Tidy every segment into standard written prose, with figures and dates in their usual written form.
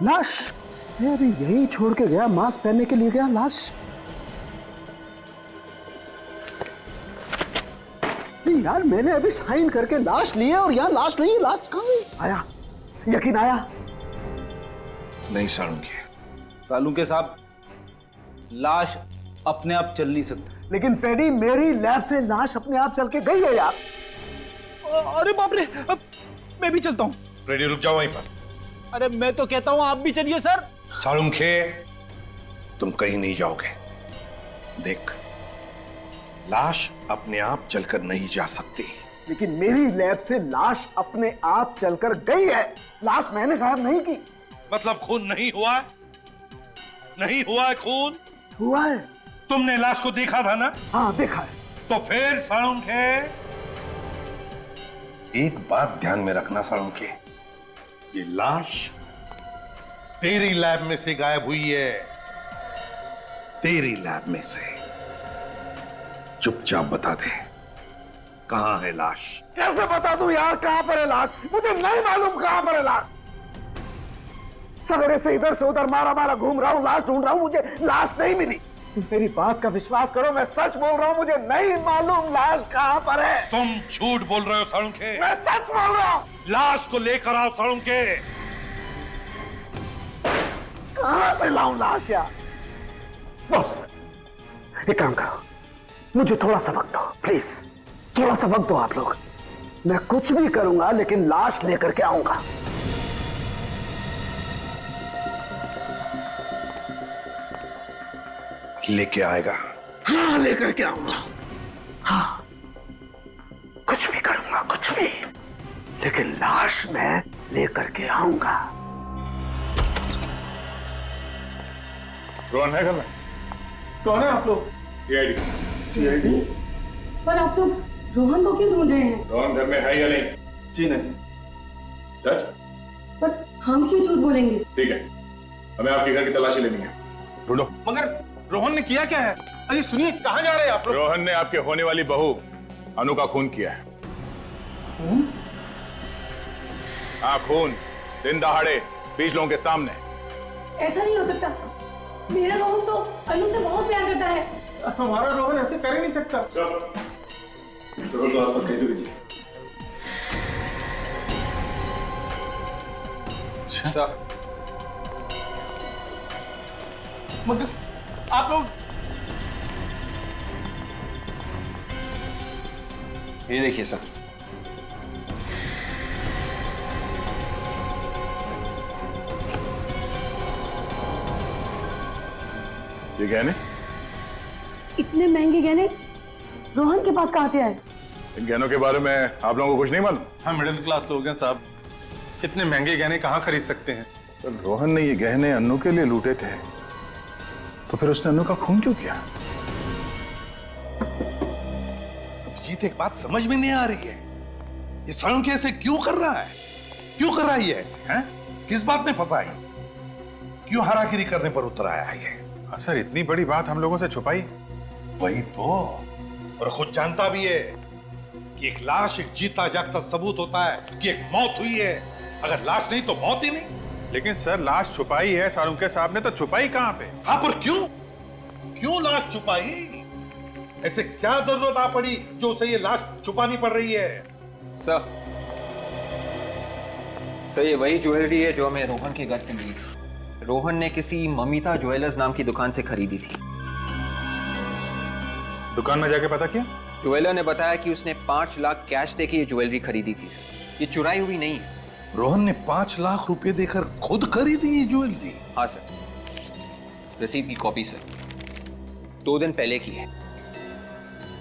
लाश? मैं अभी यही छोड़ के गया, मास्क पहनने के लिए गया, लाश? नहीं यार, मैंने अभी साइन करके लाश ली है और यहाँ लाश नहीं है। लाश कहाँ है? आया, यकीन आया? नहीं सालुंखे। सालुंखे साहब, लाश अपने आप चल नहीं सकती। लेकिन फ्रेडी, मेरी लैब से लाश अपने आप चल के गई है यार। अरे बाप रे, अब मैं भी चलता हूँ। रेडी, रुक जाओ वहीं पर। अरे मैं तो कहता हूँ आप भी चलिए सर। सालुंखे, तुम कहीं नहीं जाओगे। देख, लाश अपने आप चलकर नहीं जा सकती। लेकिन मेरी लैब से लाश अपने आप चलकर गई है। लाश मैंने गायब नहीं की। मतलब खून नहीं हुआ? नहीं हुआ है खून? हुआ है। तुमने लाश को देखा था ना? हाँ देखा है। तो फिर सालुंखे, एक बात ध्यान में रखना सालुंखे, ये लाश तेरी लैब में से गायब हुई है। तेरी लैब में से। चुपचाप बता दे, कहां है लाश? कैसे बता दूं यार कहां पर है लाश? मुझे नहीं मालूम कहां पर है लाश। सवेरे से इधर से उधर मारा मारा घूम रहा हूं, लाश ढूंढ रहा हूं, मुझे लाश नहीं मिली। मेरी बात का विश्वास करो, मैं सच बोल रहा हूं, मुझे नहीं मालूम लाश कहां पर है। तुम झूठ बोल रहे हो सालुंखे। मैं सच बोल रहा हूं। लाश को लेकर आओ सालुंखे। कहां से लाऊं लाश यार? बॉस, एक काम करो, मुझे थोड़ा सा वक्त दो प्लीज। थोड़ा सा वक्त दो आप लोग। मैं कुछ भी करूंगा लेकिन लाश लेकर के आऊंगा। लेके आएगा? हाँ, लेकर के आऊंगा। हाँ, कुछ भी करूंगा, कुछ भी, लेकिन लाश मैं लेकर के आऊंगा। रोहन है घर में? कौन है आप लोग? सीआईडी? पर आप लोग रोहन को क्यों ढूंढ रहे हैं? रोहन घर में है या नहीं? जी नहीं। सच? पर हम क्यों झूठ बोलेंगे? ठीक है, हमें आपके घर की तलाशी लेनी है। ढूंढो। मगर रोहन ने किया क्या है? अरे सुनिए, कहाँ जा रहे हैं आप लोग? रोहन ने आपके होने वाली बहू अनु का खून किया है। हाँ, खून, दिन दहाड़े, 20 लोगों के सामने। ऐसा नहीं हो सकता। मेरा रोहन तो अनु से बहुत प्यार करता है। हमारा रोहन ऐसे कर ही नहीं सकता। चलो तो आसपास कहीं तो कीजिए। मगर आप लोग, ये देखिए सर, ये गहने? इतने महंगे गहने रोहन के पास कहाँ से आए? इन गहनों के बारे में आप लोगों को कुछ नहीं मालूम? हम मिडिल क्लास लोग हैं साहब, इतने महंगे गहने कहाँ खरीद सकते हैं? तो रोहन ने ये गहने अन्नू के लिए लूटे थे, तो फिर उसने अन्नू का खून क्यों किया? अभिजीत, एक बात समझ में नहीं आ रही है, ये सालुंखे ऐसे क्यों कर रहा है? क्यों कर रहा है ये ऐसे? हैं? किस बात में फंसा है? क्यों हारागिरी करने पर उतर आया है ये? सर, इतनी बड़ी बात हम लोगों से छुपाई? वही तो, और खुद जानता भी है कि एक लाश एक जीता जागता सबूत होता है कि एक मौत हुई है। अगर लाश नहीं तो मौत ही नहीं। लेकिन सर, लाश छुपाई है सालुंखे साहब ने, तो छुपाई कहां पे? हाँ, पर क्यों? क्यों लाश छुपाई? ऐसे क्या जरूरत आ पड़ी जो उसे ये लाश छुपानी पड़ रही है? सर ये वही ज्वेलरी है जो हमें रोहन के घर से मिली थी। रोहन ने किसी ममिता ज्वेलर्स नाम की दुकान से खरीदी थी। दुकान में जाके पता किया? ज्वेलर ने बताया कि उसने 5 लाख कैश देके ये ज्वेलरी खरीदी थी सर। ये चुराई हुई नहीं है। रोहन ने 5 लाख रुपए देकर खुद खरीदी ये ज्वेलरी? हाँ सर, रसीद की कॉपी सर, 2 दिन पहले की है।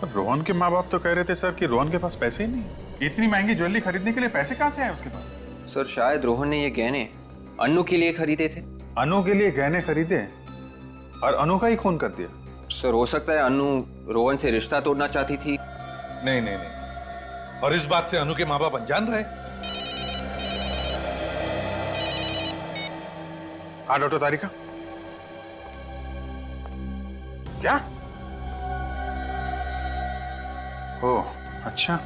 रोहन के माँ बाप तो कह रहे थे सर कि रोहन के पास पैसे ही नहीं। इतनी महंगी ज्वेलरी खरीदने के लिए पैसे कहाँ से आए उसके पास? सर शायद रोहन ने ये गहने अन्नू के लिए खरीदे थे। अनु के लिए गहने खरीदे और अनु का ही खून कर दिया? सर हो सकता है अनु रोहन से रिश्ता तोड़ना चाहती थी। नहीं नहीं नहीं, और इस बात से अनु के माँ बाप अनजान रहे? हाँ डॉक्टर तारिका, क्या? ओ अच्छा,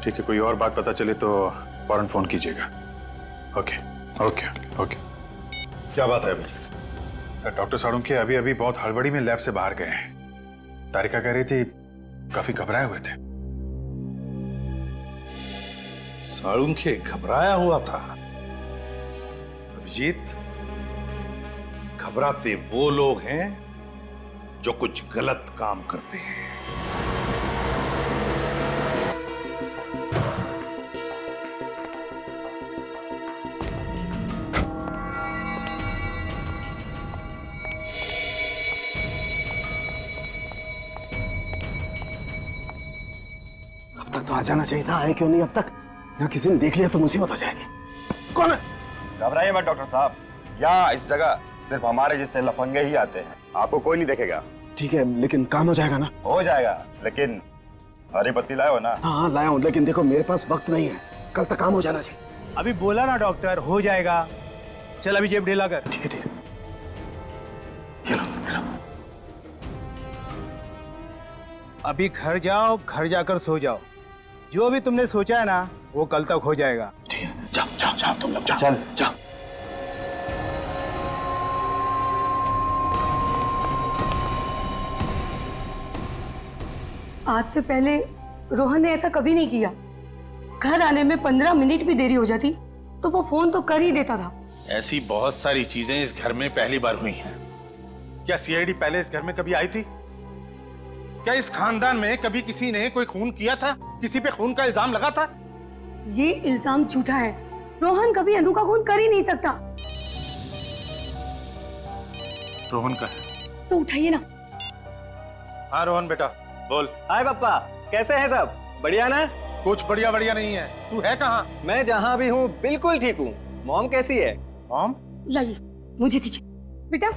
ठीक है, कोई और बात पता चले तो फौरन फोन कीजिएगा। Okay okay okay. क्या बात है अभिजीत? सर डॉक्टर साळुंखे अभी अभी बहुत हड़बड़ी में लैब से बाहर गए हैं। तारिका कह रही थी काफी घबराए हुए थे। साळुंखे घबराया हुआ था? अभिजीत, घबराते वो लोग हैं जो कुछ गलत काम करते हैं। अब तक तो आ जाना चाहिए था, आए क्यों नहीं अब तक? यहाँ किसी ने देख लिया तो मुसीबत हो जाएगी। कौन है? घबराइए मत डॉक्टर साहब, यहाँ इस जगह सिर्फ हमारे जैसे लफंगे ही आते हैं, आपको कोई नहीं देखेगा। ठीक है, लेकिन काम हो जाएगा ना? हो जाएगा, लेकिन हरी पत्ती लाए हो ना? हाँ लाया हूँ, लेकिन देखो मेरे पास वक्त नहीं है, कल तक काम हो जाना चाहिए। अभी बोला ना डॉक्टर, हो जाएगा। चल अभी जेब ढीला कर। ठीक है ठीक है, ये लो, ये लो। अभी घर जाओ, घर जाकर सो जाओ। जो भी तुमने सोचा है ना वो कल तक हो जाएगा। ठीक है, जाओ जाओ जाओ तुम लोग, जाओ चल। जाओ। आज से पहले रोहन ने ऐसा कभी नहीं किया। घर आने में 15 मिनट भी देरी हो जाती तो वो फोन तो कर ही देता था। ऐसी बहुत सारी चीजें इस घर में पहली बार हुई हैं। क्या सीआईडी पहले इस घर में कभी आई थी? क्या इस खानदान में कभी किसी ने कोई खून किया था? किसी पे खून का इल्जाम लगा था? ये इल्जाम झूठा है। रोहन कभी अनु का खून कर ही नहीं सकता। रोहन का है तो उठाइए ना। हाँ रोहन बेटा बोल। हाय पापा, कैसे हैं सब? बढ़िया ना? कुछ बढ़िया बढ़िया नहीं है। तू है कहाँ? मैं जहाँ भी हूँ बिल्कुल ठीक हूँ। मॉम कैसी है? मॉम? लाइए, मुझे दीजिए। बेटा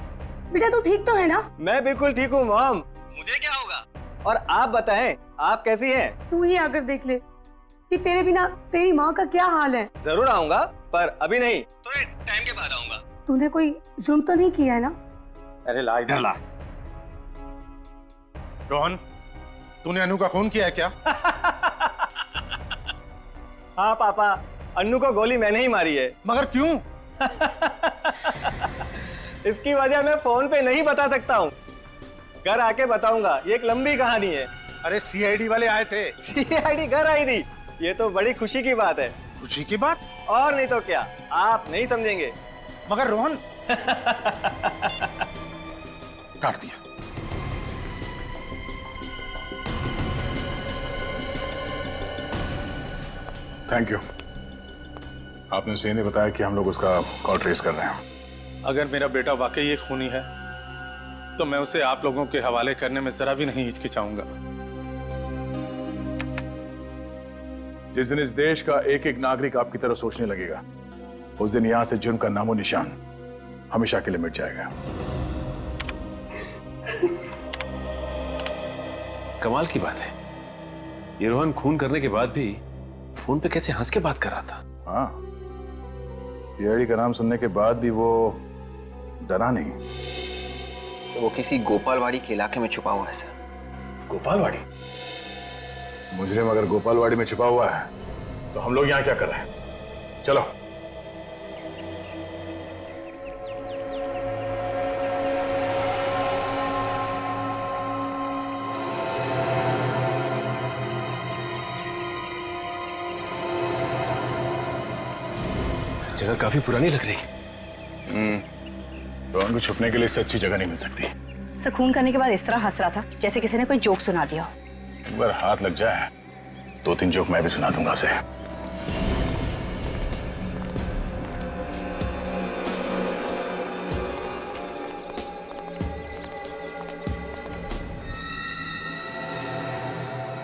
बेटा तू ठीक तो है ना? मैं बिल्कुल ठीक हूँ मॉम। मुझे क्या होगा? और आप बताएं, आप कैसी हैं? तू ही आकर देख ले कि तेरे बिना तेरी माँ का क्या हाल है। जरूर आऊंगा, पर अभी नहीं, थोड़े टाइम के बाद आऊंगा। तूने कोई जुर्म तो नहीं किया है ना? अरे ला इधर ला। रोहन, तूने अनु का खून किया है क्या? हाँ पापा, अन्नू को गोली मैंने ही मारी है। मगर क्यों? इसकी वजह मैं फोन पे नहीं बता सकता हूँ, घर आके बताऊंगा। ये एक लंबी कहानी है। अरे सीआईडी वाले आए थे। सीआईडी घर आई थी, ये तो बड़ी खुशी की बात है। खुशी की बात? और नहीं तो क्या, आप नहीं समझेंगे। मगर रोहन काट दिया। थैंक यू, आपने उसे नहीं बताया कि हम लोग उसका कॉल ट्रेस कर रहे हैं। अगर मेरा बेटा वाकई एक खूनी है तो मैं उसे आप लोगों के हवाले करने में जरा भी नहीं हिचकिचाऊंगा। जिस दिन इस देश का एक एक नागरिक आपकी तरह सोचने लगेगा, उस दिन यहां से जुर्म का नामो निशान हमेशा के लिए मिट जाएगा। कमाल की बात है, ये रोहन खून करने के बाद भी फोन पे कैसे हंस के बात कर रहा था। हाँ, सीआईडी का नाम सुनने के बाद भी वो डरा नहीं। तो वो किसी गोपालवाड़ी के इलाके में छुपा हुआ है सर। गोपालवाड़ी? मुजरिम अगर गोपालवाड़ी में छुपा हुआ है तो हम लोग यहाँ क्या कर रहे हैं? चलो। सर जगह काफी पुरानी लग रही। रोहन को छुपने के लिए इससे अच्छी जगह नहीं मिल सकती। सर खून करने के बाद इस तरह हंस रहा था जैसे किसी ने कोई जोक सुना दिया हो। अगर हाथ लग जाए 2-3 जोक मैं भी सुना दूंगा उसे।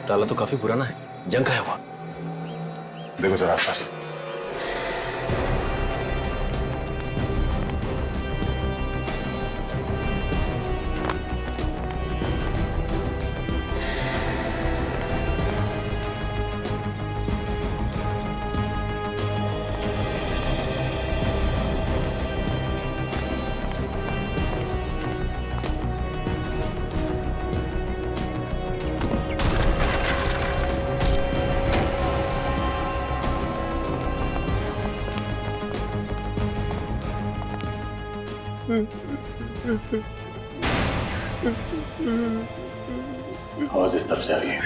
ताला तो काफी पुराना है, जंग खाया हुआ। देखो सर आसपास। आवाज इस तरफ से आ रही है।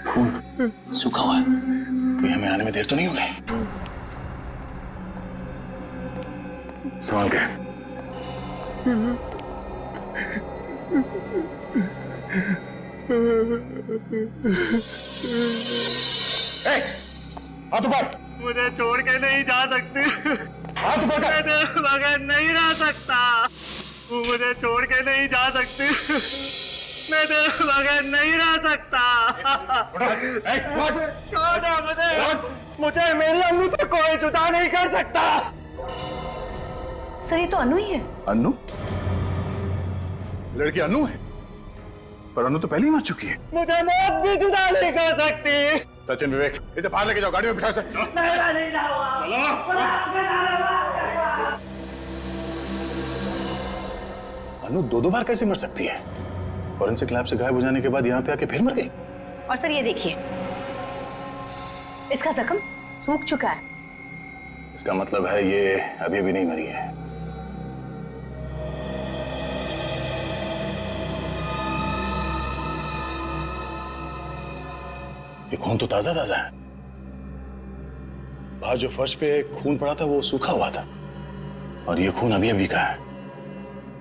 खून सूखा हुआ है, कहीं हमें आने में देर तो नहीं हो गई? संभाल के। हाथ ऊपर। मुझे छोड़ के नहीं जा सकती। हाथ ऊपर कर। मैं तेरे बगैर नहीं रह सकता। तू मुझे छोड़ के नहीं जा सकती। मैं तेरे बगैर नहीं रह सकता। छोड़ दे मुझे मेरी अनु से कोई जुदा नहीं कर सकता। सर ये तो अनु ही है। अनु? लड़की अनु है, पर अनु तो पहले ही मर चुकी है। मुझे मौत भी जुदा नहीं कर सकती। सचिन, विवेक, इसे बाहर लेके जाओ, गाड़ी में बिठा से। नहीं जाऊंगा। चलो। अनु दो बार कैसे मर सकती है? फॉरेंसिक लैब से गायब हो जाने के बाद यहाँ पे आके फिर मर गई। और सर ये देखिए, इसका जख्म सूख चुका है। इसका मतलब है ये अभी भी नहीं मरी है। ये खून तो ताजा ताजा है। बाहर जो फर्श पे खून पड़ा था वो सूखा हुआ था, और ये खून अभी अभी का है।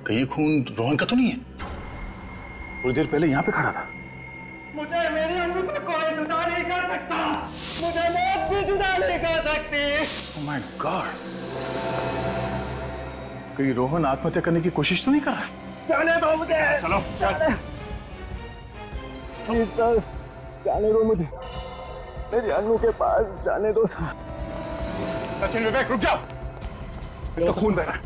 कहीं ये खून रोहन का तो नहीं है? थोड़ी देर पहले यहाँ पे खड़ा था। मुझे मेरी अनु से कोई जुदा नहीं कर सकता। मुझे मौत भी जुदा नहीं कर सकती। Oh my God! कहीं रोहन आत्महत्या करने की कोशिश तो नहीं कर रहा? जाने दो मुझे। चलो चल। प्लीज सर, जाने दो मुझे। मेरी अनु के पास जाने दो सर। सचिन, विवेक, रुक जाओ। इसका खून बह रहा है।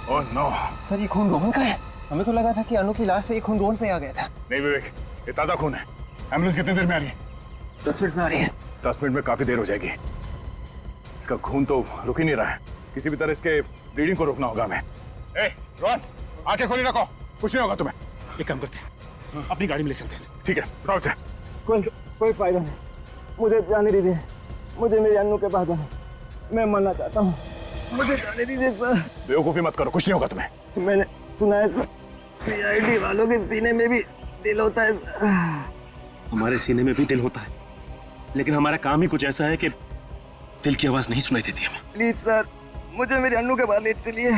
Oh no. सर ये खून रोहन का है। हमें तो लगा था कि अनु की लाश से ये खून रोहन पे आ गया था। नहीं विवेक, ये ताजा खून है। एम्बुलेंस कितनी देर में आ रही है? 10 मिनट में आ रही है। 10 मिनट में काफी देर हो जाएगी। इसका खून तो रुक ही नहीं रहा है। किसी भी तरह इसके ब्लीडिंग को रोकना होगा हमें। ए, रोहन, आंखें खोली रखो, कुछ नहीं होगा तुम्हें। एक काम करते हैं, अपनी गाड़ी में ले चलते हैं। ठीक है, उठाओ से। कोई फायदा नहीं। मुझे जाने दीजिए। मुझे मेरी अनु के पास जाना। मैं मरना चाहता हूँ। मुझे जाने दीजिए सर। बेवकूफी मत करो, कुछ नहीं होगा तुम्हें। मैंने सुना है सर, सीआईडी वालों के सीने में भी दिल होता है। हमारे सीने में भी दिल होता है, लेकिन हमारा काम ही कुछ ऐसा है कि दिल की आवाज नहीं सुनाई देती हमें। प्लीज सर, मुझे मेरी अनु के पास ले चलिए।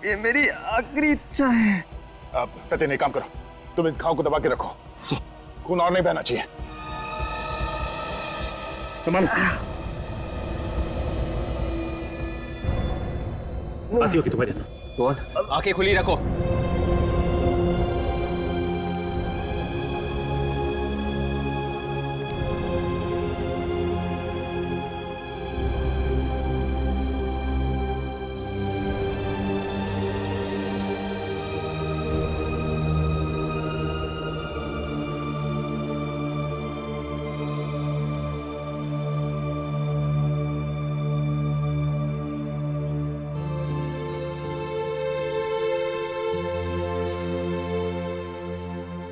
ये मेरी आखिरी इच्छा है। अब सचिन एक काम करो, तुम इस घाव को दबा के रखो। खून और नहीं बहना चाहिए। संभालो। आती होगी तुम्हारी अनु। रोहन, आंखें खुली रखो।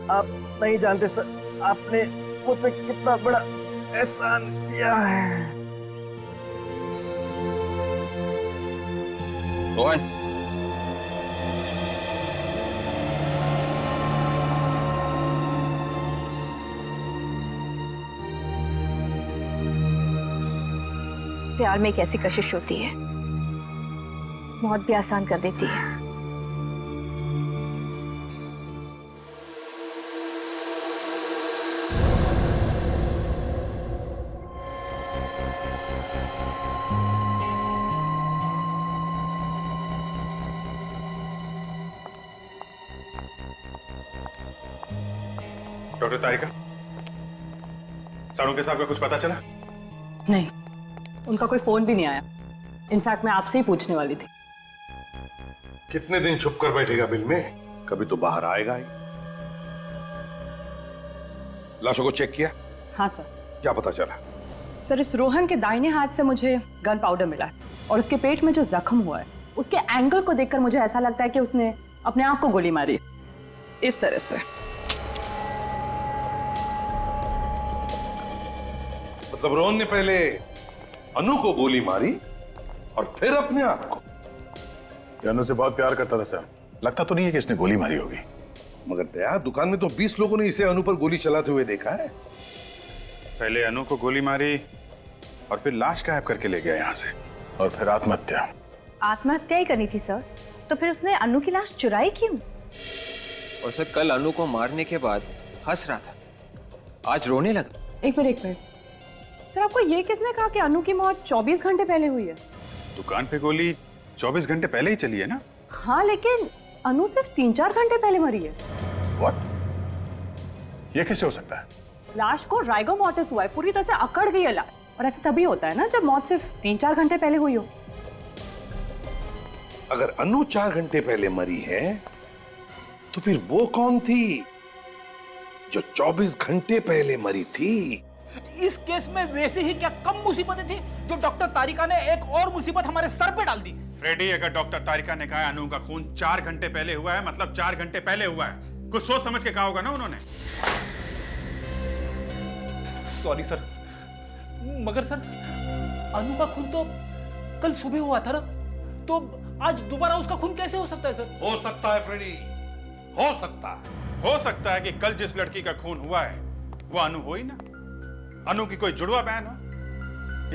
आप नहीं जानते सर, आपने मुझ पे कितना बड़ा एहसान किया है। रोहन, प्यार में एक ऐसी कशिश होती है, मौत भी आसान कर देती है। डॉक्टर तारिका, साड़ू के साहब का कुछ पता चला? नहीं, उनका कोई फोन भी नहीं आया। इनफैक्ट मैं आपसे ही पूछने वाली थी। कितने दिन छुप कर बैठेगा बिल में? कभी तो बाहर आएगा ही। लाशों को चेक किया? हाँ सर। क्या पता चला? सर, इस रोहन के दाहिने हाथ से मुझे गन पाउडर मिला है, और उसके पेट में जो जख्म हुआ है उसके एंगल को देखकर मुझे ऐसा लगता है कि उसने अपने आप को गोली मारी, इस तरह से। मतलब रोहन ने पहले अनु को गोली मारी और फिर अपने आप को? ये अनु से बहुत प्यार करता था सर, लगता तो नहीं है कि इसने गोली मारी होगी। मगर दया, दुकान में तो 20 लोगों ने इसे अनु पर गोली चलाते हुए देखा है। पहले अनु को गोली मारी और फिर लाश गायब करके ले गया यहाँ से, और फिर आत्महत्या। आत्महत्या ही करनी थी सर, तो फिर उसने अनु की लाश चुराई क्यों? और सर कल अनु को मारने के बाद हंस रहा था, आज रोने लगा। एक मिनट सर, आपको ये किसने कहा कि अनु की मौत 24 घंटे पहले हुई है? दुकान पे गोली 24 घंटे पहले ही चली है ना? हाँ, लेकिन अनु सिर्फ 3-4 घंटे पहले मरी है। What? ये कैसे हो सकता है? लाश को राइगो मॉर्टिस हुआ है, पूरी तरह से अकड़ गई है लाश, और ऐसा तभी होता है ना जब मौत सिर्फ 3-4 घंटे पहले हुई हो। अगर अनु 4 घंटे पहले मरी है तो फिर वो कौन थी जो 24 घंटे पहले मरी थी? इस केस में वैसे ही क्या कम मुसीबतें थी जो डॉक्टर तारिका ने एक और मुसीबत हमारे सर पे डाल दी। फ्रेडी, अगर डॉक्टर तारिका ने कहा है अनु का खून 4 घंटे पहले हुआ है, मतलब 4 घंटे पहले हुआ है। कुछ सोच समझ के कहा होगा ना उन्होंने। सॉरी सर, मगर सर अनु का खून तो कल सुबह हुआ था ना, तो आज दोबारा उसका खून कैसे हो सकता है सर? हो सकता है फ्रेडी, हो सकता है कि कल जिस लड़की का खून हुआ है वो अनु हो ही ना। अनु की कोई जुड़वा बहन हो,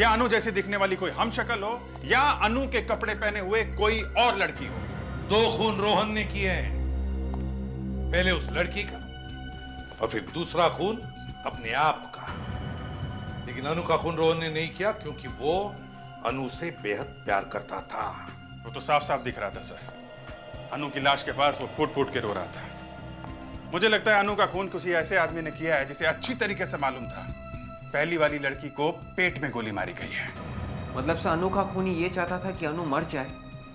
या अनु जैसी दिखने वाली कोई हमशक्ल हो, या अनु के कपड़े पहने हुए कोई और लड़की हो। 2 खून रोहन ने किए हैं, पहले उस लड़की का और फिर दूसरा खून अपने आप का। लेकिन अनु का खून रोहन ने नहीं किया क्योंकि वो अनु से बेहद प्यार करता था। वो तो साफ साफ दिख रहा था सर, अनु की लाश के पास वो फूट फूट के रो रहा था। मुझे लगता है अनु का खून किसी ऐसे आदमी ने किया है जिसे अच्छी तरीके से मालूम था पहली वाली लड़की को पेट में गोली मारी गई है। मतलब से अनु का खूनी ये चाहता था कि अनु मर जाए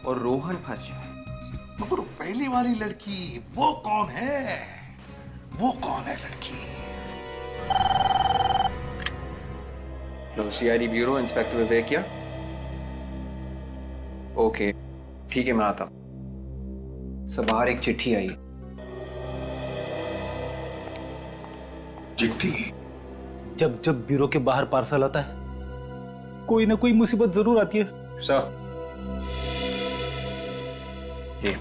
और रोहन फंस जाए। मगर पहली वाली लड़की वो कौन है? वो कौन है लड़की? सीआईडी ब्यूरो, इंस्पेक्टर विवेक क्या? ओके, ठीक है, मैं आता हूं। सब बाहर एक चिट्ठी आई। चिट्ठी? जब जब ब्यूरो के बाहर पार्सल आता है कोई ना कोई मुसीबत जरूर आती है सर। ये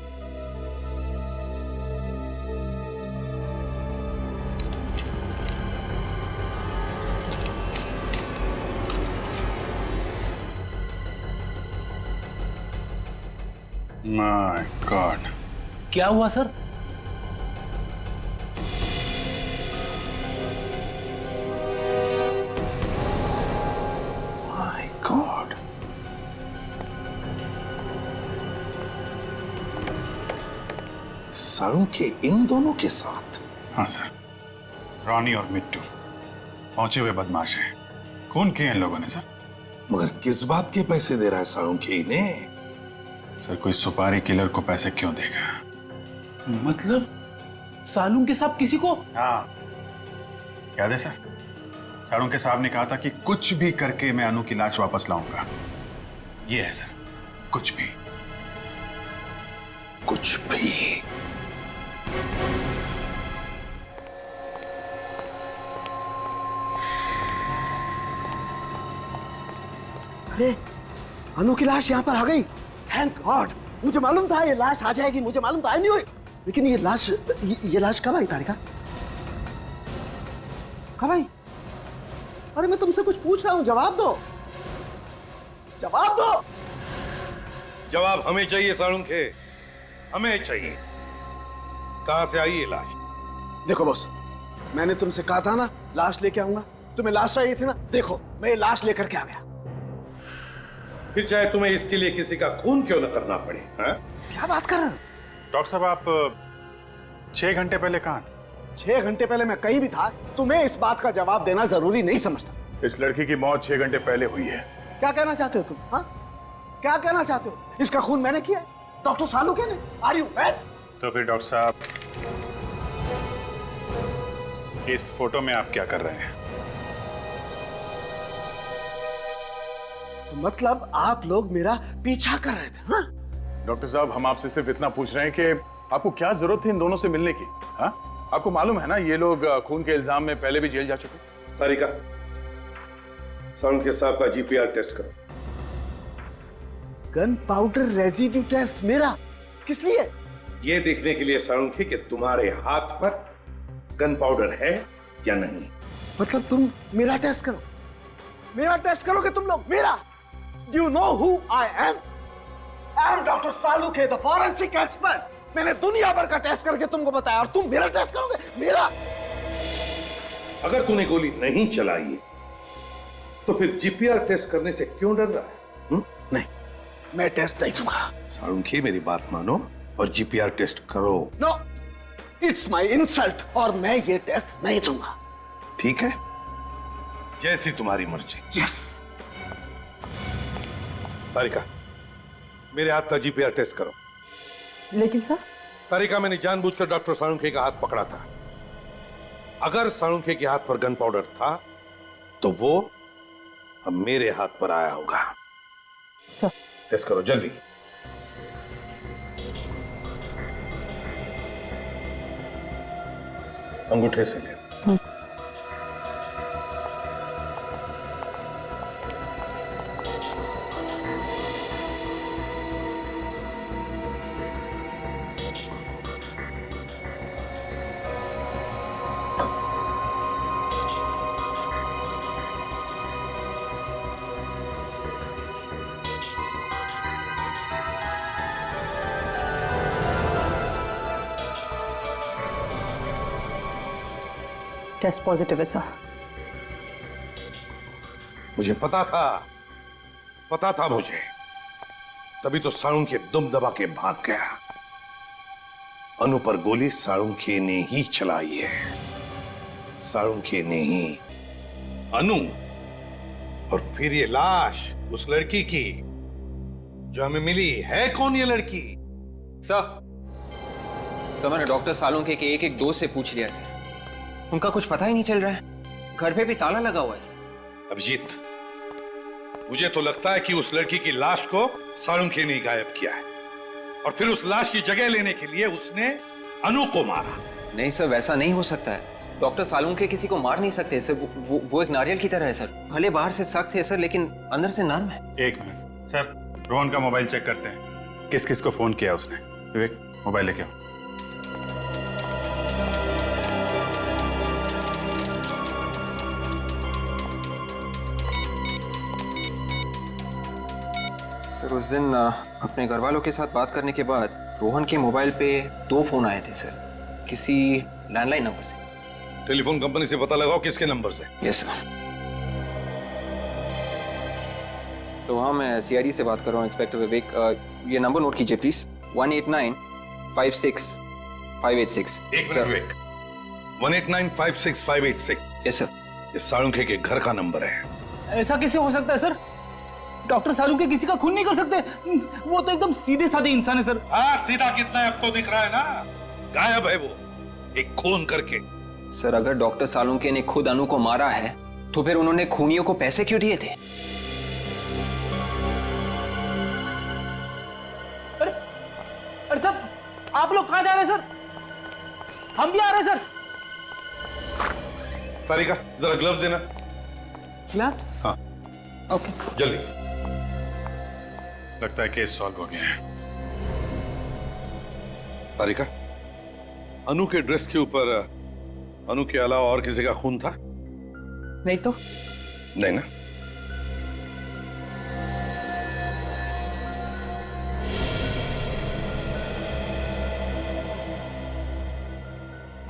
माय गॉड, क्या हुआ सर? माय गॉड, साड़ू के इन दोनों के साथ? हाँ सर, रानी और मिट्टू पहुंचे हुए बदमाश हैं। खून किए इन लोगों ने सर। मगर किस बात के पैसे दे रहा है साड़ू के इन्हें? सर, कोई सुपारी किलर को पैसे क्यों देगा? मतलब सालून के साहब किसी को? हाँ, याद है सर, साड़ू के साहब ने कहा था कि कुछ भी करके मैं अनु की लाश वापस लाऊंगा। ये है सर, कुछ भी। कुछ भी? अरे, अनु की लाश यहाँ पर आ गई। थैंक गॉड, मुझे मालूम था ये लाश आ जाएगी, मुझे मालूम था, नहीं हुई। लेकिन ये लाश कब आई तारिका? कब आई? अरे मैं तुमसे कुछ पूछ रहा हूँ, जवाब दो, जवाब दो। जवाब हमें चाहिए साड़ू के, हमें चाहिए। कहां से आई ये लाश? देखो बॉस, मैंने तुमसे कहा था ना लाश लेके आऊंगा, तुम्हें लाश चाहिए थी ना, देखो मैं ये लाश लेकर के आ गया। फिर चाहे तुम्हें इसके लिए किसी का खून क्यों न करना पड़े। क्या बात कर रहे हो? डॉक्टर साहब, आप 6 घंटे पहले कहाँ थे? 6 घंटे पहले मैं कहीं भी था, तुम्हें इस बात का जवाब देना जरूरी नहीं समझता। इस लड़की की मौत 6 घंटे पहले हुई है। क्या कहना चाहते हो तुम? हाँ, क्या कहना चाहते हो? इसका खून मैंने किया है, डॉक्टर सालू के ने। Are you mad? तो फिर डॉक्टर साहब, इस फोटो में आप क्या कर रहे हैं? तो मतलब आप लोग मेरा पीछा कर रहे थे? हाँ? डॉक्टर साहब, हम आपसे सिर्फ इतना पूछ रहे हैं कि आपको क्या जरूरत थी इन दोनों से मिलने की? हाँ, आपको मालूम है ना ये लोग खून के इल्जाम में पहले भी जेल जा चुके। तारिका, साउंड के साहब का जीपीआर टेस्ट करो। गन पाउडर रेजिड्यू टेस्ट मेरा किस लिए? ये देखने के लिए साळुंखे कि तुम्हारे हाथ पर गन पाउडर है या नहीं। मतलब तुम मेरा टेस्ट करो? मेरा टेस्ट करोगे तुम लोग? मेरा? You know who I am? I am doctor Salunkhe, the forensic expert. मैंने दुनिया भर का टेस्ट करके तुमको बताया और तुम मेरा टेस्ट करोगे? मेरा? अगर तूने गोली नहीं चलाई है, तो फिर जीपीआर टेस्ट करने से क्यों डर रहा है? नहीं, मैं टेस्ट नहीं दूंगा। साळुंखे, मेरी बात मानो और जीपीआर टेस्ट करो। नो, इट्स माई इंसल्ट और मैं ये टेस्ट नहीं दूंगा। ठीक है, जैसी तुम्हारी मर्जी। यस। तारिका, मेरे हाथ का जीपीआर टेस्ट करो। लेकिन सर, तारिका, मैंने जानबूझकर डॉक्टर साळुंखे का हाथ पकड़ा था। अगर साळुंखे के हाथ पर गन पाउडर था तो वो अब मेरे हाथ पर आया होगा। सर, टेस्ट करो जल्दी। अंगूठे से ले। टेस्ट पॉजिटिव है सर। मुझे पता था मुझे, तभी तो साळुंखे दुम दबा के भाग गया। अनु पर गोली साळुंखे ने ही चलाई है, साळुंखे ने ही। अनु, और फिर ये लाश उस लड़की की जो हमें मिली है, कौन ये लड़की? सर, मैंने डॉक्टर साळुंखे के एक दोस्त से पूछ लिया सर, उनका कुछ पता ही नहीं चल रहा है। घर पे भी ताला लगा हुआ है सर। अभिजीत, मुझे तो लगता है कि उस लड़की की लाश को साळुंखे ने गायब किया है और फिर उस लाश की जगह लेने के लिए उसने अनु को मारा। नहीं सर, वैसा नहीं हो सकता है। डॉक्टर साळुंखे किसी को मार नहीं सकते सर। वो एक नारियल की तरह है सर। भले बाहर से सख्त है सर, लेकिन अंदर से नर्म है। एक मिनट सर, रोहन का मोबाइल चेक करते हैं, किस किस को फोन किया उसने। विवेक, मोबाइल लेके आओ। सर, उस दिन अपने घर वालों के साथ बात करने के बाद रोहन के मोबाइल पे 2 फोन आए थे सर, किसी लैंडलाइन नंबर से। टेलीफोन कंपनी से पता लगाओ किसके नंबर से। Yes sir. तो हाँ, मैं सीआईडी से बात कर रहा हूँ, इंस्पेक्टर विवेक। ये नंबर नोट कीजिए प्लीज, 189565886। एक मिनट विवेक, 189565886। Yes sir. ये साळुंखे के घर का नंबर है। ऐसा कैसे हो सकता है सर? डॉक्टर साळुंखे किसी का खून नहीं कर सकते। वो तो एकदम सीधे साधे इंसान है सर। हाँ, सीधा कितना है अब तो दिख रहा है ना। गायब है वो, एक खून करके। सर, अगर डॉक्टर साळुंखे ने खुद अनु को मारा है तो फिर उन्होंने खूनियों को पैसे क्यों दिए थे? अरे सर, आप लोग कहाँ जा रहे हैं सर? हम भी आ रहे हैं सर। तारिका, जरा ग्लव्स देना। ग्लव्स? हाँ, ओके सर। जल्दी। लगता है केस सॉल्व हो गया है। तारिका, अनु के ड्रेस के ऊपर अनु के अलावा और किसी का खून था? नहीं तो? नहीं ना?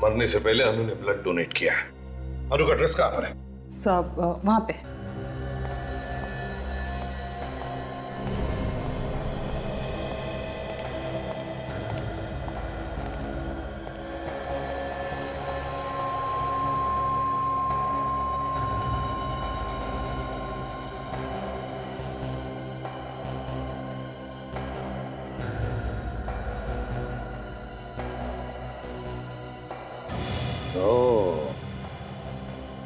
मरने से पहले अनु ने ब्लड डोनेट किया है। अनु का ड्रेस कहां पर है? सब वहां पे।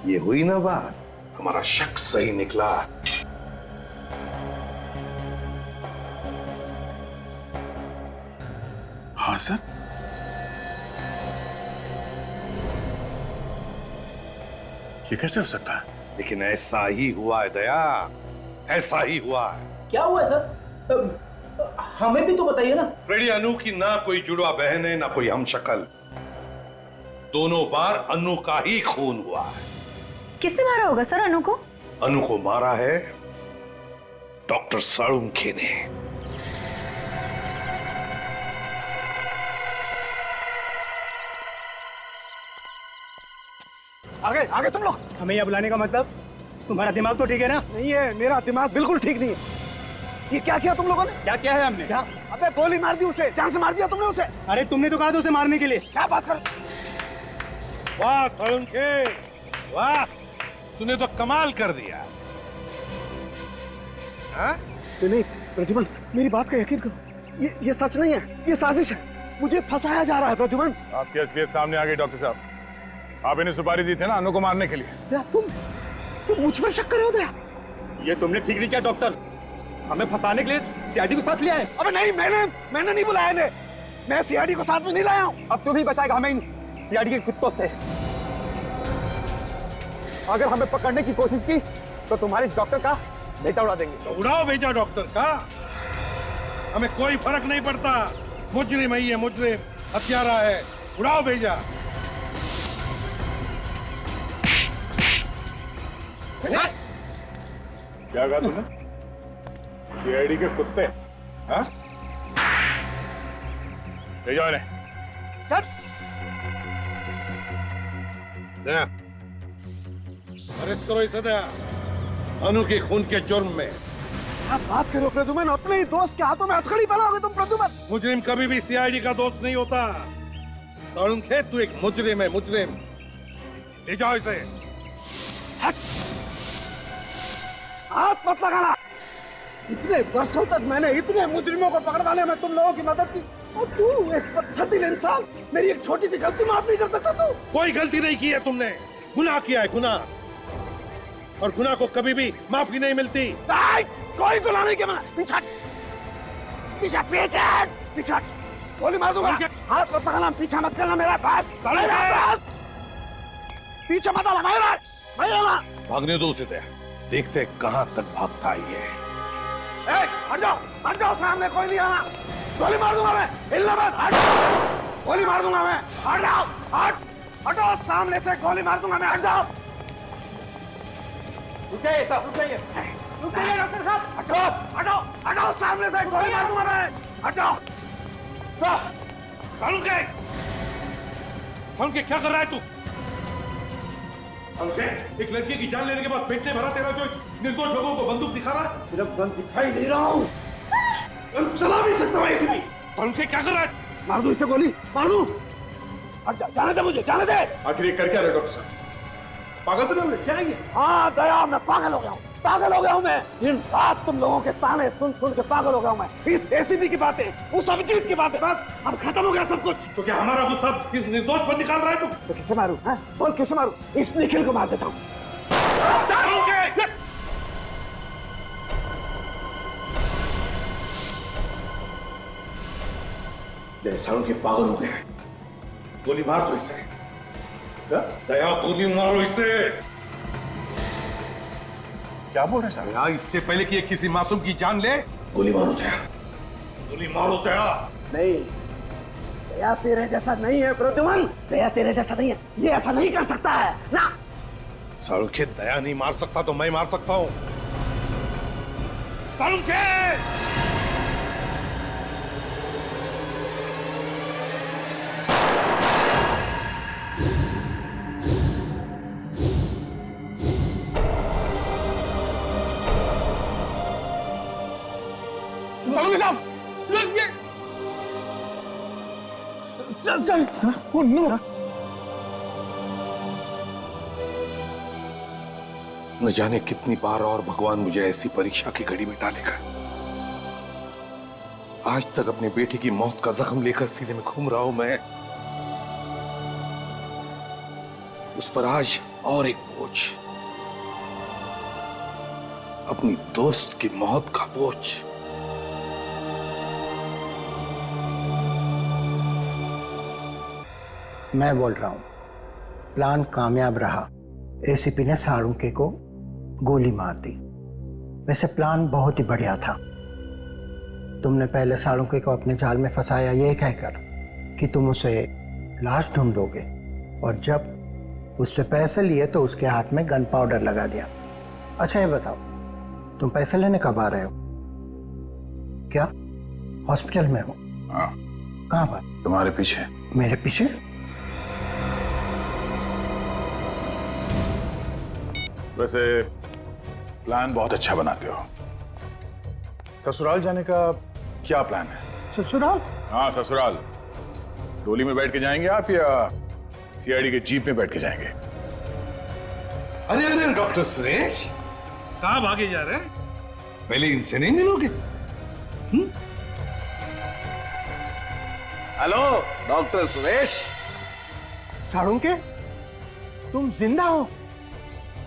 ये हुई ना बात, हमारा शक सही निकला। हाँ सर। ये कैसे हो सकता है? लेकिन ऐसा ही हुआ है दया, ऐसा ही हुआ है। क्या हुआ है सर? हमें भी तो बताइए ना। रेडी अनु की ना कोई जुड़वा बहन है ना कोई हम शक्ल। दोनों बार अनु का ही खून हुआ है। किसने मारा होगा सर अनु को? अनु को मारा है डॉक्टर साळुंखे ने। आगे आगे तुम लोग। हमें यहाँ बुलाने का मतलब? तुम्हारा दिमाग तो ठीक है ना? नहीं है, मेरा दिमाग बिल्कुल ठीक नहीं है। ये क्या किया तुम लोगों ने? क्या क्या है हमने? क्या? अबे गोली मार दी उसे, जान से मार दिया तुमने उसे। अरे तुमने तो कहा था उसे मारने के लिए। क्या बात कर? वाह साळुंखे, वाह, तूने तो कमाल कर दिया। हाँ? नहीं प्रद्युमन, मेरी बात का यकीन करो, ये सच नहीं है, ये साजिश है। मुझे फंसाया जा रहा है प्रद्युमन। आपके एसपीएस सामने आ गए डॉक्टर साहब। आप इन्हें सुपारी दी थे ना अनु को मारने के लिए। दया, तुम मुझ पर शक कर रहे हो दया? ये तुमने ठीक नहीं किया डॉक्टर, हमें फंसाने के लिए सीआईडी को साथ लिया है। अबे नहीं, मैंने नहीं बुलाया इन्हें, मैं सीआईडी को साथ में नहीं लाया हूँ। अब तू नहीं बचाएगा हमें इन सीआईडी के कुत्तों से। अगर हमें पकड़ने की कोशिश की तो तुम्हारे डॉक्टर का बेटा उड़ा देंगे। तो उड़ाओ भेजा डॉक्टर का, हमें कोई फर्क नहीं पड़ता। मुजरिम है ये, मुजरिम हत्यारा है, उड़ाओ भेजा। क्या कहा तूने? सीआईडी के कुत्ते? हाँ? ले जाओ इन्हें। दया, अरेस्ट करो इसे दया, अनु के खून के जुर्म में। आप बात करो प्रद्युमन, अपने ही दोस्त के हाथों में हथकड़ी पहनाओगे तुम प्रद्युमन। मुजरिम कभी भी सीआईडी का दोस्त नहीं होता। साळुंखे, तू एक मुजरिम है, मुजरिम। ले जाओ इसे। हाथ मत लगाना। इतने वर्षों तक मैंने इतने मुजरिमों को पकड़वाने में तुम लोगों की मदद की, और तू एक पत्थर दिल इंसान, मेरी एक छोटी सी गलती माफ नहीं कर सकता तू? कोई गलती नहीं की है तुमने, गुनाह किया है, गुनाह, और गुनाह को कभी भी माफी नहीं मिलती। कोई गुनाह नहीं किया मैंने। पीछे पीछे पीछे पीछे, गोली मार दूंगा। हाथ मत लगाना, पीछे मत करना मेरा बात। पीछे मत आना, भागने दो उसे दया, देखते कहां तक भागता है ये। हट जाओ, सामने कोई नहीं आना। गोली मार दूंगा मैं, हिलना मत, हट। गोली मार दूंगा मैं, हट जाओ, हटो, सामने से गोली मार दूंगा मैं, हट जाओ। रुक जाइए डॉक्टर साहब। हटो, सामने से गोली मार दूंगा मैं, हटो। साळुंखे, क्या कर रहा है तू? एक लड़के की जान लेने के बाद पेट में भरा तेरा जो निर्दोष लोगों को बंदूक दिखा रहा है। सिर्फ गन दिखाई नहीं रहा हूँ, चला भी सकता हूँ ऐसे भी। साळुंखे, क्या कर रहा है? मार दो इसे गोली, मार दो। जाने दे मुझे, जाने दे। आखिर ये कर क्या रहे डॉक्टर साहब? पागल तो नहीं क्या है? हाँ दया, मैं पागल हो गया हूँ मैं। दिन रात तुम लोगों के ताने सुन के पागल हो गया हूँ मैं। इस एसीपी की बातें, उस अभिजीत की बातें, बस अब खत्म हो गया सब कुछ। तो क्या हमारा गुस्सा इस निर्दोष पर निकाल रहा है तू? तो किसे मारूं? बोल किसे मारूं? इस निखिल को मार देता हूँ। साळुंखे पागल हो गया है, गोली मार दो इसे। दया, गोली मारो इसे। क्या बोल रहे साहब? दया, इससे पहले कि ये किसी मासूम की जान ले, गोली मारो दया, गोली मारो दया। नहीं, दया तेरे जैसा नहीं है प्रद्युमन, दया तेरे जैसा नहीं है, ये ऐसा नहीं कर सकता है ना। साळुंखे, दया नहीं मार सकता तो मैं मार सकता हूँ। साळुंखे! न जाने कितनी बार और भगवान मुझे ऐसी परीक्षा की घड़ी में डालेगा। आज तक अपने बेटे की मौत का जख्म लेकर सीने में घूम रहा हूं मैं, उस पर आज और एक बोझ, अपनी दोस्त की मौत का बोझ। मैं बोल रहा हूँ, प्लान कामयाब रहा। एसीपी ने साळुंके को गोली मार दी। वैसे प्लान बहुत ही बढ़िया था। तुमने पहले साळुंके को अपने जाल में फंसाया ये कहकर कि तुम उसे लाश ढूंढोगे, और जब उससे पैसे लिए तो उसके हाथ में गन पाउडर लगा दिया। अच्छा ये बताओ, तुम पैसे लेने कब आ रहे हो? क्या हॉस्पिटल में हो? हाँ। कहाँ पर? तुम्हारे पीछे। मेरे पीछे? वैसे प्लान बहुत अच्छा बनाते हो। ससुराल जाने का क्या प्लान है? ससुराल? हाँ ससुराल। डोली में बैठ के जाएंगे आप या सीआईडी के जीप में बैठ के जाएंगे? अरे अरे डॉक्टर सुरेश, कहाँ भागे जा रहे हैं? पहले इनसे नहीं मिलोगे? Hello doctor Suresh. साळुंके, तुम जिंदा हो?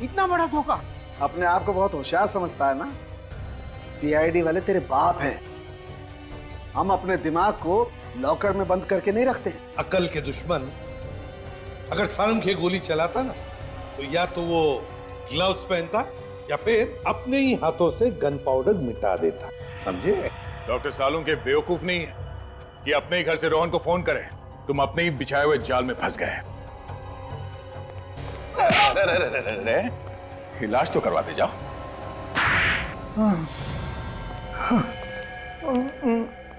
इतना बड़ा धोखा। अपने आप को बहुत होशियार समझता है ना? सीआईडी वाले तेरे बाप हैं। हम अपने दिमाग को लॉकर में बंद करके नहीं रखते। अकल के दुश्मन अगर साळुंके गोली चलाता ना, तो या तो वो ग्लव्स पहनता या फिर अपने ही हाथों से गन पाउडर मिटा देता। समझे? डॉक्टर साळुंके बेवकूफ नहीं है कि अपने ही घर से रोहन को फोन करे। तुम अपने ही बिछाए हुए जाल में फंस गए। इलाज तो करवाते जाओ।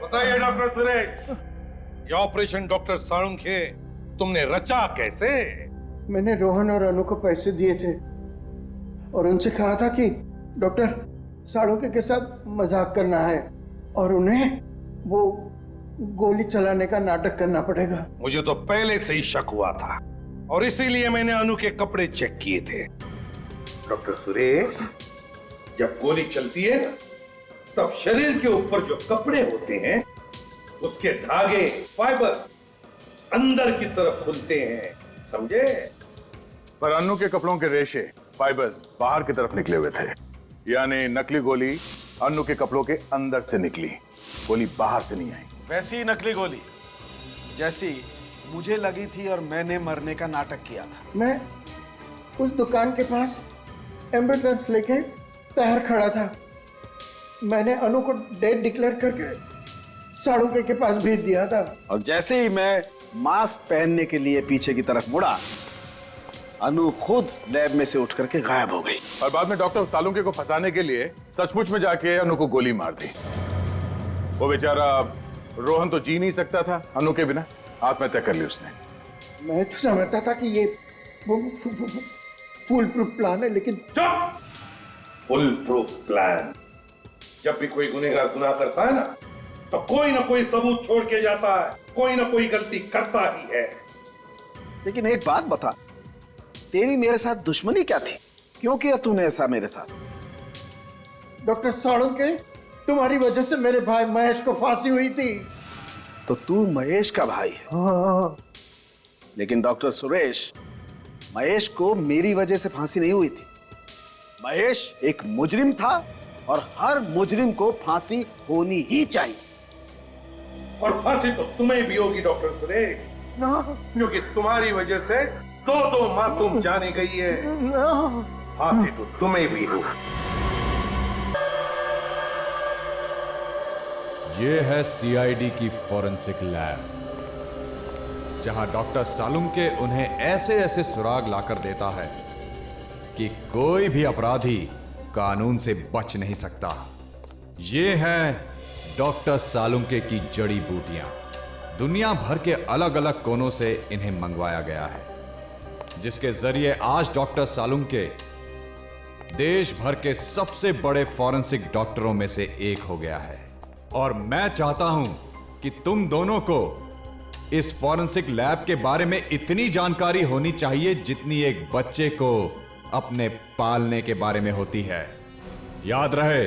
बताइए डॉक्टर सुरेश, ये ऑपरेशन डॉक्टर साळुंके तुमने रचा कैसे? मैंने रोहन और अनु को पैसे दिए थे और उनसे कहा था कि डॉक्टर साळुंके के साथ मजाक करना है और उन्हें वो गोली चलाने का नाटक करना पड़ेगा। मुझे तो पहले से ही शक हुआ था और इसीलिए मैंने अनु के कपड़े चेक किए थे। डॉक्टर सुरेश, जब गोली चलती है ना, तब शरीर के ऊपर जो कपड़े होते हैं उसके धागे, फाइबर अंदर की तरफ खुलते हैं। समझे? पर अन्नू के कपड़ों के रेशे, फाइबर्स बाहर की तरफ निकले हुए थे। यानी नकली गोली अन्नू के कपड़ों के अंदर से निकली, गोली बाहर से नहीं आई। वैसी ही नकली गोली जैसी मुझे लगी थी और मैंने मरने का नाटक किया था। मैं उस दुकान के पास एम्बुलेंस लेके तैयार खड़ा था। मैंने अनु को डेड डिक्लेयर करके साळुंके के पास भेज दिया था। और जैसे ही मैं मास्क पहनने के लिए पीछे की तरफ मुड़ा, अनु खुद लैब में से उठ करके गायब हो गई। और बाद में डॉक्टर साळुंके को फंसाने के लिए सचमुच में जाके अनु को गोली मार दी। वो बेचारा रोहन तो जी नहीं सकता था अनु के बिना, आत्महत्या कर ली उसने। मैं तो समझता था कि ये फुल प्रूफ प्लान है, लेकिन चुप! Full proof plan? जब भी कोई गुनहगार गुनाह करता है ना, तो कोई ना कोई सबूत छोड़ के जाता है, कोई ना कोई गलती करता ही है। लेकिन एक बात बता, तेरी मेरे साथ दुश्मनी क्या थी? क्यों किया तूने ऐसा मेरे साथ? डॉक्टर साळुंके, तुम्हारी वजह से मेरे भाई महेश को फांसी हुई थी। तो तू महेश का भाई है? हाँ। लेकिन डॉक्टर सुरेश, महेश को मेरी वजह से फांसी नहीं हुई थी। महेश एक मुजरिम था और हर मुजरिम को फांसी होनी ही चाहिए। और फांसी तो तुम्हें भी होगी डॉक्टर सुरेश, क्योंकि तुम्हारी वजह से दो मासूम जाने गई है। फांसी तो तुम्हें भी होगी। ये है सीआईडी की फॉरेंसिक लैब, जहां डॉक्टर साळुंके उन्हें ऐसे ऐसे सुराग लाकर देता है कि कोई भी अपराधी कानून से बच नहीं सकता। ये हैं डॉक्टर साळुंके की जड़ी बूटियां। दुनिया भर के अलग अलग कोनों से इन्हें मंगवाया गया है, जिसके जरिए आज डॉक्टर साळुंके देश भर के सबसे बड़े फॉरेंसिक डॉक्टरों में से एक हो गया है। और मैं चाहता हूं कि तुम दोनों को इस फॉरेंसिक लैब के बारे में इतनी जानकारी होनी चाहिए जितनी एक बच्चे को अपने पालने के बारे में होती है। याद रहे,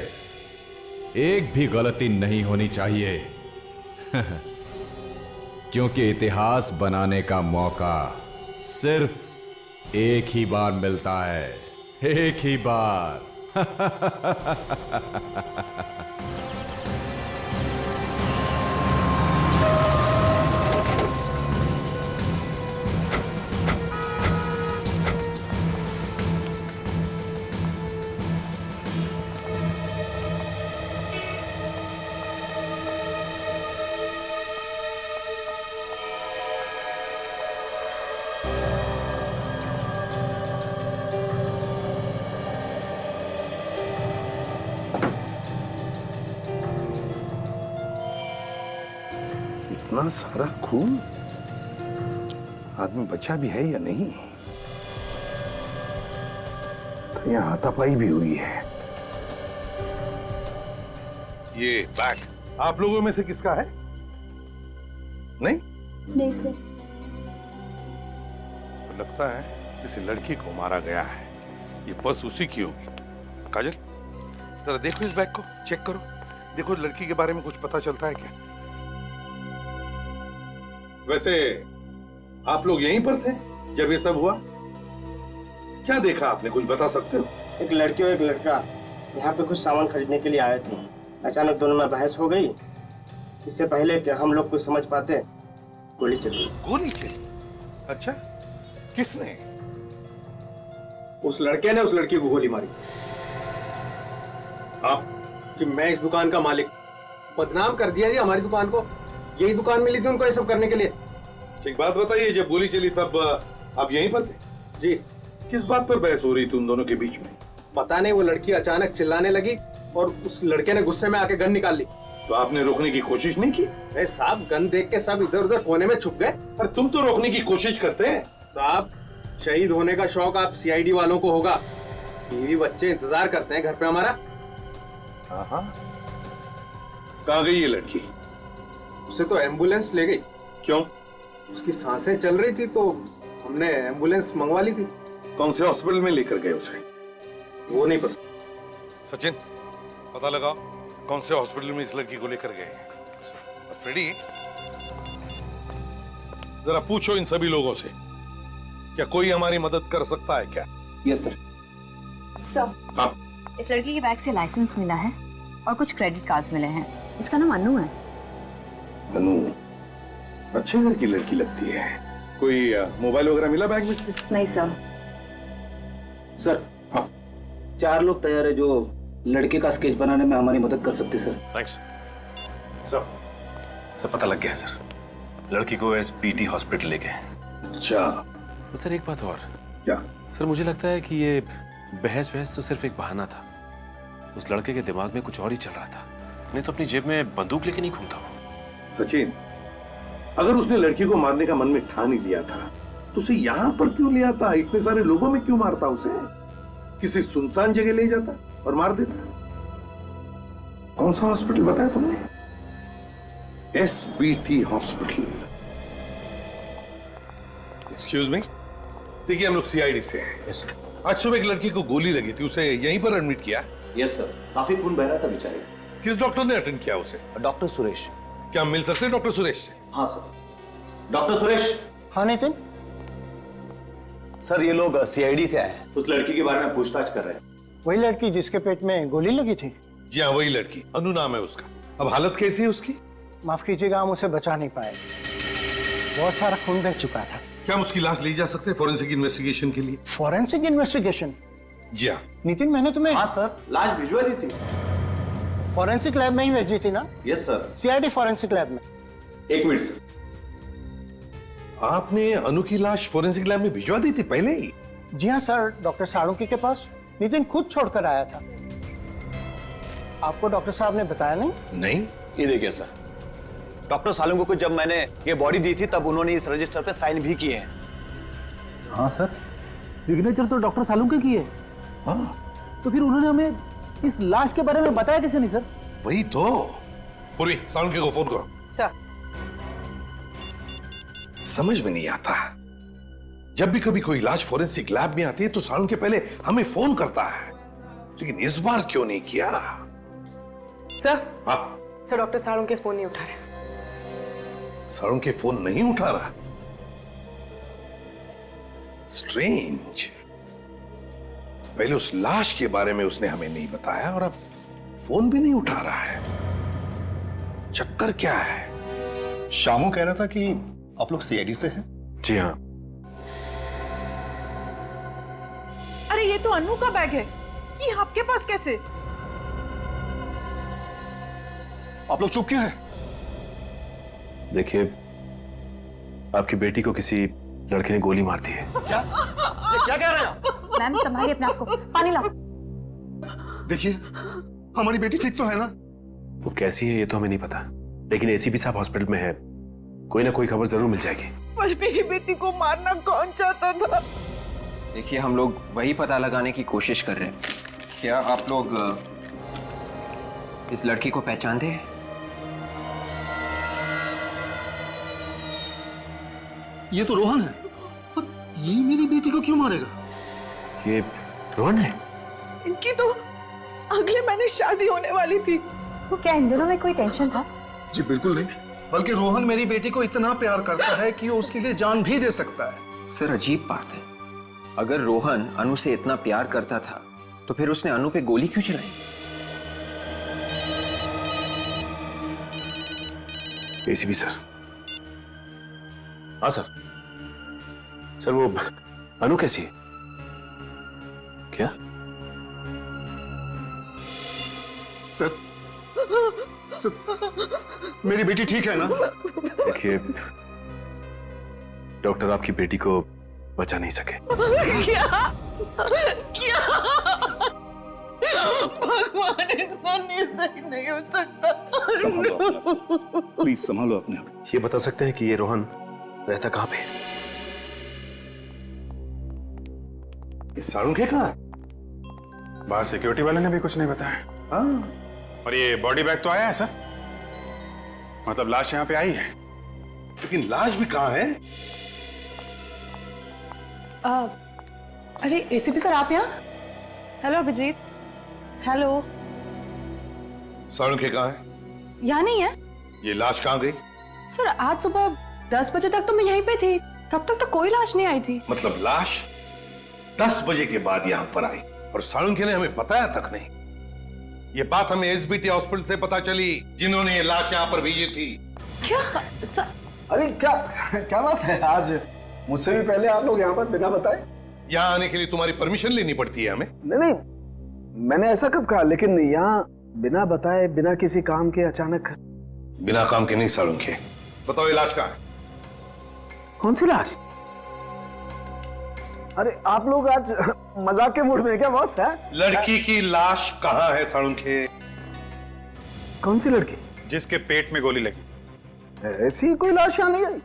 एक भी गलती नहीं होनी चाहिए क्योंकि इतिहास बनाने का मौका सिर्फ एक ही बार मिलता है, एक ही बार। इतना सारा खून, आदमी बचा भी है या नहीं? तो यहाँ हाथापाई भी हुई है। ये बैग आप लोगों में से किसका है? नहीं? नहीं सर। तो लगता है किसी लड़की को मारा गया है। ये पर्स उसी की होगी। काजल, जरा देखो इस बैग को, चेक करो, देखो लड़की के बारे में कुछ पता चलता है क्या? वैसे आप लोग यहीं पर थे जब ये सब हुआ? क्या देखा आपने, कुछ बता सकते हो? एक लड़की और एक लड़का यहाँ पे कुछ सामान खरीदने के लिए आए थे। अचानक दोनों में बहस हो गई। इससे पहले कि हम लोग कुछ समझ पाते, गोली चली। गोली चली? अच्छा, किसने? उस लड़के ने उस लड़की को गोली मारी। आप कि मैं इस दुकान का मालिक, बदनाम कर दिया जी हमारी दुकान को। यही दुकान मिली थी उनको ये सब करने के लिए। ठीक बात बताइए, जब गोली चली तब आप यहीं पर थे? जी। किस बात पर बहस हो रही थी उन दोनों के बीच में? पता नहीं, वो लड़की अचानक चिल्लाने लगी और उस लड़के ने गुस्से में आके गन निकाल ली। तो आपने रोकने की कोशिश नहीं की? अरे साहब, गन देख के सब इधर उधर कोने में छुप गए। पर तुम तो रोकने की कोशिश करते हैं। साहब, शहीद होने का शौक आप सीआईडी वालों को होगा। बीवी बच्चे इंतजार करते हैं घर पे हमारा। हाँ, कहाँ गई ये लड़की? उसे तो एम्बुलेंस ले गई। क्यों? उसकी सांसें चल रही थी तो हमने एम्बुलेंस मंगवा ली थी। कौन से हॉस्पिटल में लेकर गए उसे? वो नहीं पता। सचिन, पता लगाओ कौन से हॉस्पिटल में इस लड़की को लेकर गए। फ्रेडी, जरा पूछो इन सभी लोगों से, क्या कोई हमारी मदद कर सकता है क्या? Yes sir. सर, हाँ। इस लड़की के बैग से लाइसेंस मिला है और कुछ क्रेडिट कार्ड मिले हैं। इसका नाम अनु है। अनु, अच्छे घर की लड़की लगती है। कोई मोबाइल वगैरह मिला बैग में? नहीं सर। सर, हाँ। 4 लोग तैयार है जो लड़के का स्केच बनाने में हमारी मदद कर सकते सर। थैंक्स सर, पता लग गया है सर। लड़की को एसपीटी हॉस्पिटल ले गए। अच्छा। तो सर एक बात और। क्या? सर मुझे लगता है कि ये बहस तो सिर्फ एक बहाना था। उस लड़के के दिमाग में कुछ और ही चल रहा था, नहीं तो अपनी जेब में बंदूक लेके नहीं घूमता वो। सचिन, अगर उसने लड़की को मारने का मन में ठान ही लिया था तो उसे यहाँ पर क्यों ले आता? इतने सारे लोगों में क्यों मारता उसे? किसी सुनसान जगह ले जाता और मार देता। कौन सा हॉस्पिटल बताया तुमने? SBT hospital. एक्सक्यूज मी, देखिए हम लोग सीआईडी से हैं। Yes sir. आज सुबह एक लड़की को गोली लगी थी, उसे यहीं पर एडमिट किया? यस सर, काफी खून बह रहा था बेचारे। किस डॉक्टर ने अटेंड किया उसे? डॉक्टर सुरेश। क्या मिल सकते हैं डॉक्टर सुरेश से? हाँ सर। डॉक्टर सुरेश। हाँ नितिन। सर, ये लोग सीआईडी से आए हैं, उस लड़की के बारे में पूछताछ कर रहे हैं। वही लड़की जिसके पेट में गोली लगी थी? जी हाँ, वही लड़की। अनु नाम है उसका। अब हालत कैसी है उसकी? माफ कीजिएगा, हम उसे बचा नहीं पाए। बहुत सारा खून बह चुका था। क्या हम उसकी लाश ले जा सकते हैं फॉरेंसिक इन्वेस्टिगेशन के लिए? Forensic investigation? जी हाँ। नितिन, मैंने तुम्हें। हाँ सर, लाश भिजवा दी थी। फॉरेंसिक लैब में ही भेजी थी ना? Yes sir. CID forensic lab में। एक मिनट सर। आपने अनु की लाश फॉरेंसिक लैब में भिजवा दी थी पहले ही? जी हाँ सर, डॉक्टर साळुंके के पास नितिन खुद छोड़कर आया था। आपको डॉक्टर साहब ने बताया नहीं? नहीं। ये देखिए सर, डॉक्टर साळुंके को जब मैंने ये बॉडी दी थी तब उन्होंने इस रजिस्टर पे साइन भी किए हैं। हाँ सर, सिग्नेचर तो डॉक्टर साळुंके की है। हाँ। तो फिर उन्होंने हमें इस लाश के बारे में बताया कैसे नहीं सर? वही तो। पूर्वी, साळुंके को फोन करो। सर। समझ में नहीं आता, जब भी कभी कोई लाश फॉरेंसिक लैब में आती है तो साळुंके पहले हमें फोन करता है, लेकिन इस बार क्यों नहीं किया? सर। हाँ। सर, डॉक्टर साळुंके फोन नहीं उठा रहे। साळुंके फोन नहीं उठा रहा? स्ट्रेंज। पहले उस लाश के बारे में उसने हमें नहीं बताया और अब फोन भी नहीं उठा रहा है। चक्कर क्या है? शामू कह रहा था कि आप लोग सीआईडी से हैं? जी हाँ। अरे ये तो अनु का बैग है, ये आपके पास कैसे? आप लोग चुप क्यों हैं? देखिए, आपकी बेटी को किसी लड़के ने गोली मार दी है। क्या? ये क्या कह रहे हैं आप? मैम, संभालिए अपने आप को। पानी लाओ। देखिए, हमारी बेटी ठीक तो है ना? वो कैसी है ये तो हमें नहीं पता, लेकिन एसीपी साहब हॉस्पिटल में है, कोई ना कोई खबर जरूर मिल जाएगी। पर मेरी बेटी को मारना कौन चाहता था? देखिए, हम लोग वही पता लगाने की कोशिश कर रहे हैं। क्या आप लोग इस लड़की को पहचानते हैं? ये तो रोहन है, पर ये मेरी बेटी को क्यों मारेगा? ये रोहन है? इनकी तो अगले महीने शादी होने वाली थी। क्या इन दोनों में कोई टेंशन था? जी बिल्कुल नहीं, बल्कि रोहन मेरी बेटी को इतना प्यार करता है कि वो उसके लिए जान भी दे सकता है। सर, अजीब बात है। अगर रोहन अनु से इतना प्यार करता था तो फिर उसने अनु पे गोली क्यों चलाई? ACP sir. हाँ सर। सर, वो अनु कैसी है? क्या? सर, मेरी बेटी ठीक है ना? देखिए, डॉक्टर आपकी बेटी को बचा नहीं सके। क्या? क्या? भगवान इतना निर्दयी नहीं हो सकता। प्लीज संभालो अपने आप। ये बता सकते हैं कि ये रोहन रहता कहाँ पे? ये साळुंखे कहाँ है? बाहर सिक्योरिटी वाले ने भी कुछ नहीं बताया। हाँ। और ये बॉडी बैग तो आया है सर, मतलब लाश यहाँ पे आई है, लेकिन लाश भी कहाँ है? अरे एसीपी सर, आप यहाँ? हेलो अभिजीत। हेलो। साळुंखे कहाँ है? यहाँ नहीं है। ये लाश कहाँ गई? सर, आज सुबह 10 बजे तक तो मैं यहीं पे थी, तब तक तो कोई लाश नहीं आई थी। मतलब लाश 10 बजे के बाद यहाँ पर आई और साळुंखे ने हमें बताया तक नहीं। ये बात हमें एसबीटी हॉस्पिटल से पता चली, जिन्होंने ये लाश यहाँ पर भेजी थी। क्या सर? अरे क्या बात है, आज मुझसे भी पहले आप लोग यहाँ पर बिना बताए? यहाँ आने के लिए तुम्हारी परमिशन लेनी पड़ती है हमें। नहीं, मैंने ऐसा कब कहा, लेकिन यहाँ बिना बताए, बिना किसी काम के अचानक। बिना काम के नहीं साळुंखे। बताओ ये लाश कहाँ है? कौन सी लाश? अरे आप लोग आज मजाक के मूड में क्या बॉस है? लड़की की लाश कहाँ है साळुंखे? कौन सी लड़की? जिसके पेट में गोली लगी। ऐसी कोई लाश यहाँ नहीं आई।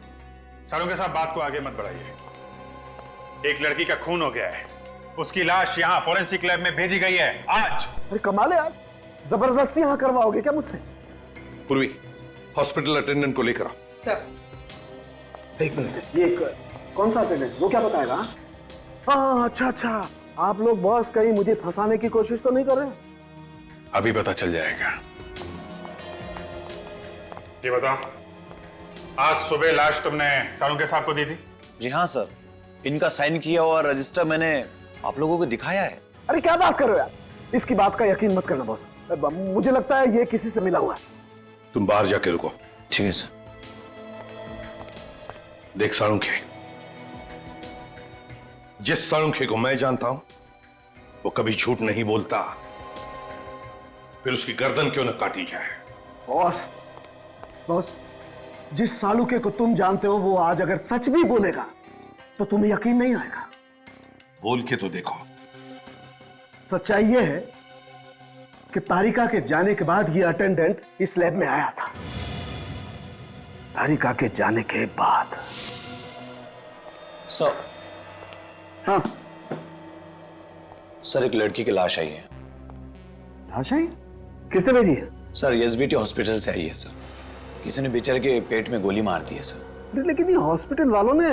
साळुंखे साहब, बात को आगे मत बढ़ाइए। एक लड़की का खून हो गया है, उसकी लाश यहाँ फोरेंसिक लैब में भेजी गई है आज। अरे कमाल है यार, जबरदस्ती यहाँ करवाओगे क्या मुझसे? पूर्वी, हॉस्पिटल अटेंडेंट को लेकर आओ। सर, एक मिनट, ये कौन सा अटेंडेंट? वो क्या बताएगा? हाँ, अच्छा, आप लोग बॉस कहीं मुझे फंसाने की कोशिश तो नहीं कर रहे? अभी पता चल जाएगा। ये बताओ, आज सुबह लाश तुमने साळुंखे साहब को दी थी? जी हाँ सर, इनका साइन किया हुआ रजिस्टर मैंने आप लोगों को दिखाया है। अरे क्या बात कर रहे हो यार, इसकी बात का यकीन मत करना बॉस, मुझे लगता है ये किसी से मिला हुआ है। तुम बाहर जाके रुको। ठीक है सर। देख साळुंखे, जिस साळुंखे को मैं जानता हूं वो कभी झूठ नहीं बोलता, फिर उसकी गर्दन क्यों न काटी जाए। बॉस, जिस साळुंखे को तुम जानते हो वो आज अगर सच भी बोलेगा तो तुम्हें यकीन नहीं आएगा। बोल के तो देखो। सच्चाई ये है कि तारिका के जाने के बाद ये अटेंडेंट इस लैब में आया था। तारिका के जाने के बाद। सर। हाँ सर, एक लड़की की लाश आई है। लाश आई? किसने भेजी है? सर, एसबीटी हॉस्पिटल से आई है सर। किसी ने बेचारे के पेट में गोली मार दी है सर। लेकिन ये हॉस्पिटल वालों ने